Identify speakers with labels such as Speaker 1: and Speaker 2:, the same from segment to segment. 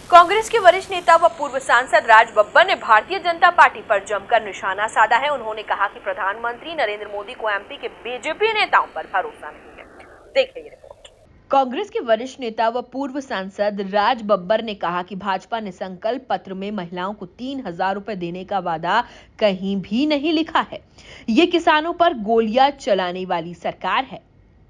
Speaker 1: कांग्रेस के वरिष्ठ नेता व पूर्व सांसद राज बब्बर ने भारतीय जनता पार्टी पर जमकर निशाना साधा है। उन्होंने कहा कि प्रधानमंत्री नरेंद्र मोदी को एमपी के बीजेपी नेताओं पर भरोसा नहीं है। देखिए ये रिपोर्ट। कांग्रेस के वरिष्ठ नेता व पूर्व सांसद राज बब्बर ने कहा कि भाजपा ने संकल्प पत्र में महिलाओं को 3,000 रुपए देने का वादा कहीं भी नहीं लिखा है। ये किसानों पर गोलियां चलाने वाली सरकार है।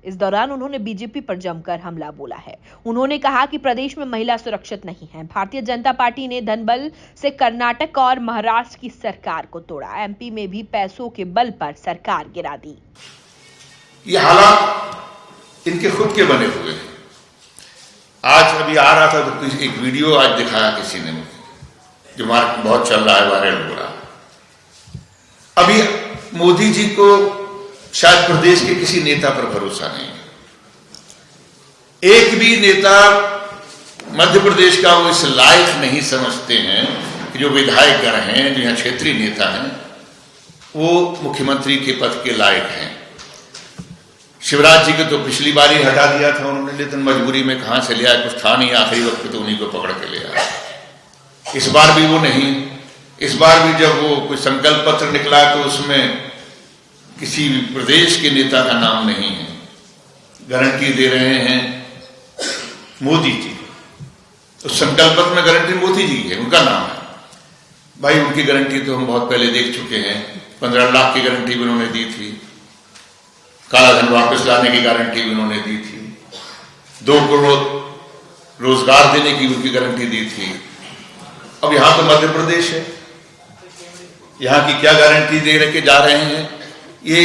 Speaker 1: इस दौरान उन्होंने बीजेपी पर जमकर हमला बोला है। उन्होंने कहा कि प्रदेश में महिला सुरक्षित नहीं है। भारतीय जनता पार्टी ने धनबल से कर्नाटक और महाराष्ट्र की सरकार को तोड़ा। एमपी में भी पैसों के बल पर सरकार गिरा दी।
Speaker 2: ये हालात इनके खुद के बने हुए हैं। आज अभी आ रहा था तो एक वीडियो आज दिखाया किसी ने मुझे, जो बहुत चल रहा है, वायरल हो रहा है। अभी मोदी जी को शायद प्रदेश के किसी नेता पर भरोसा नहीं है। एक भी नेता मध्य प्रदेश का वो इस लायक नहीं समझते हैं कि जो विधायक गण हैं, जो यहाँ क्षेत्रीय नेता हैं, वो मुख्यमंत्री के पद के लायक हैं। शिवराज जी को तो पिछली बार ही हटा दिया था उन्होंने, लेकिन मजबूरी में कहां से लिया, कुछ था नहीं, आखिरी वक्त पे तो उन्हीं को पकड़ के ले आया। इस बार भी वो नहीं। इस बार भी जब वो कोई संकल्प पत्र निकला तो उसमें किसी भी प्रदेश के नेता का नाम नहीं है। गारंटी दे रहे हैं मोदी जी। तो संकल्प पत्र में गारंटी मोदी जी है, उनका नाम है। भाई उनकी गारंटी तो हम बहुत पहले देख चुके हैं। 15 लाख की गारंटी भी उन्होंने दी थी, काला धन वापस लाने की गारंटी भी उन्होंने दी थी, 2 करोड़ रोजगार देने की उनकी गारंटी दी थी। अब यहां तो मध्य प्रदेश है, यहां की क्या गारंटी दे के जा रहे हैं? ये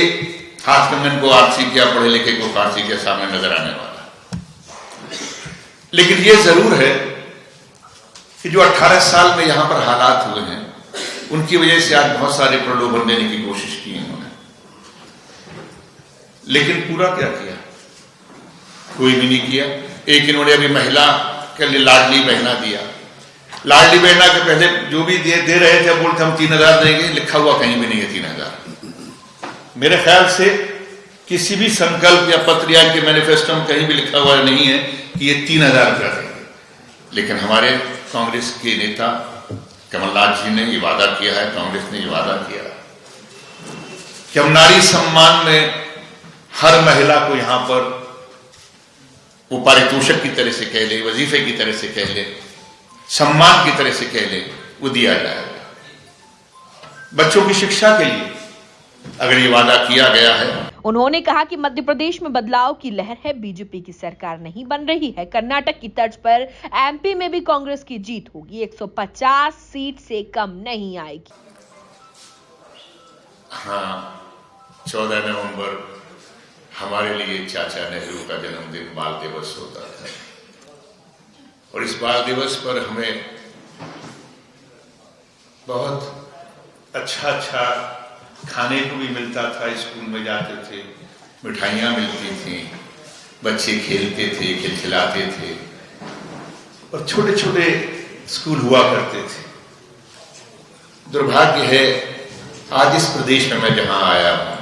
Speaker 2: हाथ कंगन को आरसी किया, पढ़े लिखे को फारसी के सामने नजर आने वाला। लेकिन ये जरूर है कि जो 18 साल में यहां पर हालात हुए हैं, उनकी वजह से आज बहुत सारे प्रलोभन देने की कोशिश की इन्होंने, लेकिन पूरा क्या किया? कोई भी नहीं किया। एक इन्होंने अभी महिला के लिए लाडली बहना दिया। लाडली बहना के पहले जो भी दे रहे थे, बोलते हम 3,000 देंगे, लिखा हुआ कहीं भी नहीं है 3,000। मेरे ख्याल से किसी भी संकल्प या पत्र या के मैनिफेस्टो में कहीं भी लिखा हुआ नहीं है कि ये 3,000 रुपया देंगे। लेकिन हमारे कांग्रेस के नेता कमलनाथ जी ने ये वादा किया है, कांग्रेस ने ये वादा किया कि हम नारी सम्मान में हर महिला को यहां पर वो पारितोषिक की तरह से कह ले, वजीफे की तरह से कह ले, सम्मान की तरह से कह ले, वो दिया जाएगा। बच्चों की शिक्षा के लिए अगर ये वादा किया गया है।
Speaker 1: उन्होंने कहा कि मध्य प्रदेश में बदलाव की लहर है, बीजेपी की सरकार नहीं बन रही है। कर्नाटक की तर्ज पर एमपी में भी कांग्रेस की जीत होगी, 150 सीट से कम नहीं आएगी।
Speaker 2: हाँ, 14 नवंबर हमारे लिए चाचा नेहरू का जन्मदिन बाल दिवस होता था, और इस बाल दिवस पर हमें बहुत अच्छा खाने को भी मिलता था। स्कूल में जाते थे, मिठाइयाँ मिलती थी, बच्चे खेलते थे, खिलखिलाते थे, और छोटे छोटे स्कूल हुआ करते थे। दुर्भाग्य है आज इस प्रदेश में मैं जहां आया हूं,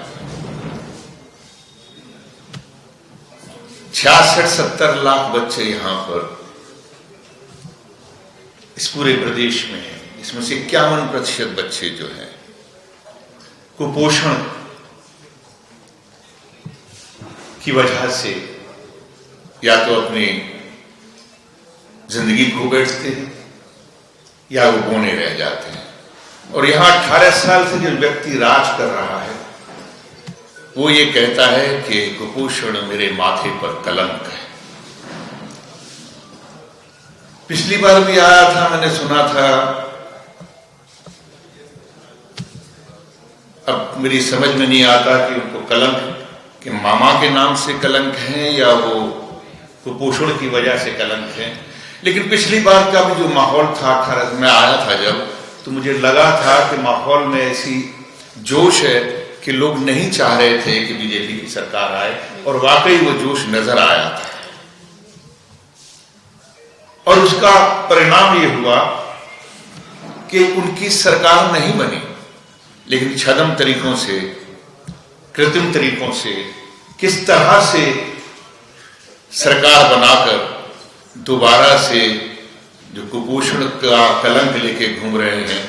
Speaker 2: 66-70 लाख बच्चे यहां पर इस पूरे प्रदेश में हैं। इसमें से 51% बच्चे जो हैं कुपोषण की वजह से या तो अपनी जिंदगी खो बैठते हैं या वो बौने रह जाते हैं। और यहां 18 साल से जो व्यक्ति राज कर रहा है, वो ये कहता है कि कुपोषण मेरे माथे पर कलंक है। पिछली बार भी आया था, मैंने सुना था, अब मेरी समझ में नहीं आता कि उनको कलंक कि मामा के नाम से कलंक है या वो कुपोषण की वजह से कलंक है। लेकिन पिछली बार का भी जो माहौल था, 18 में आया था जब, तो मुझे लगा था कि माहौल में ऐसी जोश है कि लोग नहीं चाह रहे थे कि बीजेपी की सरकार आए, और वाकई वो जोश नजर आया था। और उसका परिणाम ये हुआ कि उनकी सरकार नहीं बनी, लेकिन छद्म तरीकों से, कृत्रिम तरीकों से किस तरह से सरकार बनाकर दोबारा से जो कुपोषण का कलंक लेके घूम रहे हैं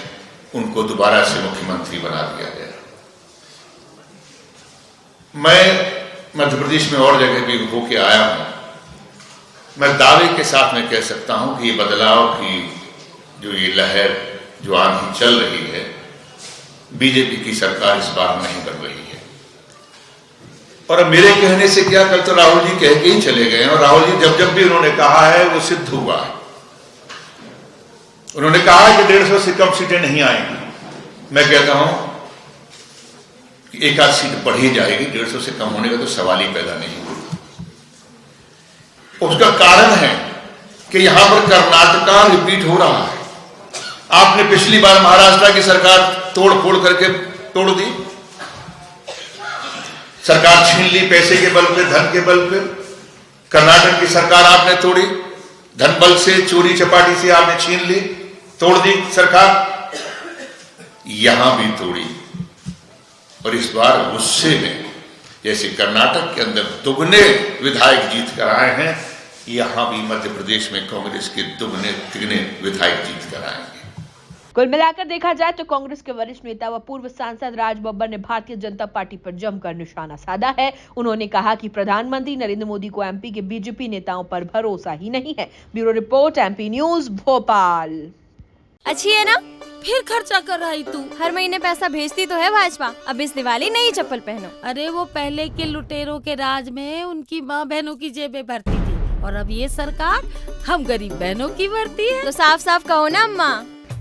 Speaker 2: उनको दोबारा से मुख्यमंत्री बना दिया गया। मैं मध्य प्रदेश में और जगह भी होके आया हूं, मैं दावे के साथ में कह सकता हूं कि ये बदलाव की जो ये लहर जो आंधी चल रही है, बीजेपी की सरकार इस बार नहीं बन रही है। और अब मेरे कहने से क्या, कल तो राहुल जी कह के ही चले गए, और राहुल जी जब जब भी उन्होंने कहा है वो सिद्ध हुआ है। उन्होंने कहा कि 150 से कम सीटें नहीं आएंगी। मैं कहता हूं कि एक आध सीट बढ़ी जाएगी, 150 से कम होने का तो सवाल ही पैदा नहीं होगा। उसका कारण है कि यहां पर कर्नाटका रिपीट हो रहा है। आपने पिछली बार महाराष्ट्र की सरकार तोड़ फोड़ करके तोड़ दी, सरकार छीन ली पैसे के बल पे, धन के बल पे। कर्नाटक की सरकार आपने तोड़ी, धन बल से, चोरी चपाटी से आपने छीन ली, तोड़ दी सरकार। यहां भी तोड़ी, और इस बार गुस्से में, जैसे कर्नाटक के अंदर दुगने विधायक जीत कर आए हैं, यहां भी मध्य प्रदेश में कांग्रेस के दुगने तिगने विधायक जीत कर आएंगे।
Speaker 1: कुल मिलाकर देखा जाए तो कांग्रेस के वरिष्ठ नेता व पूर्व सांसद राज बब्बर ने भारतीय जनता पार्टी पर जमकर निशाना साधा है। उन्होंने कहा कि प्रधानमंत्री नरेंद्र मोदी को एमपी के बीजेपी नेताओं पर भरोसा ही नहीं है। Bureau report, MP news, Bhopal.
Speaker 3: अच्छी है ना? फिर खर्चा कर रही तू। हर महीने पैसा भेजती तो है भाजपा। अब इस दिवाली नई चप्पल पहनो।
Speaker 4: अरे वो पहले के लुटेरों के राज में उनकी माँ बहनों की जेबें भरती थी, और अब ये सरकार हम गरीब बहनों की भरती है।
Speaker 3: तो साफ साफ कहो ना अम्मा,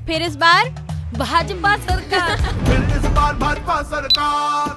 Speaker 3: फिर इस बार
Speaker 4: भाजपा सरकार।
Speaker 5: फिर इस बार भाजपा सरकार।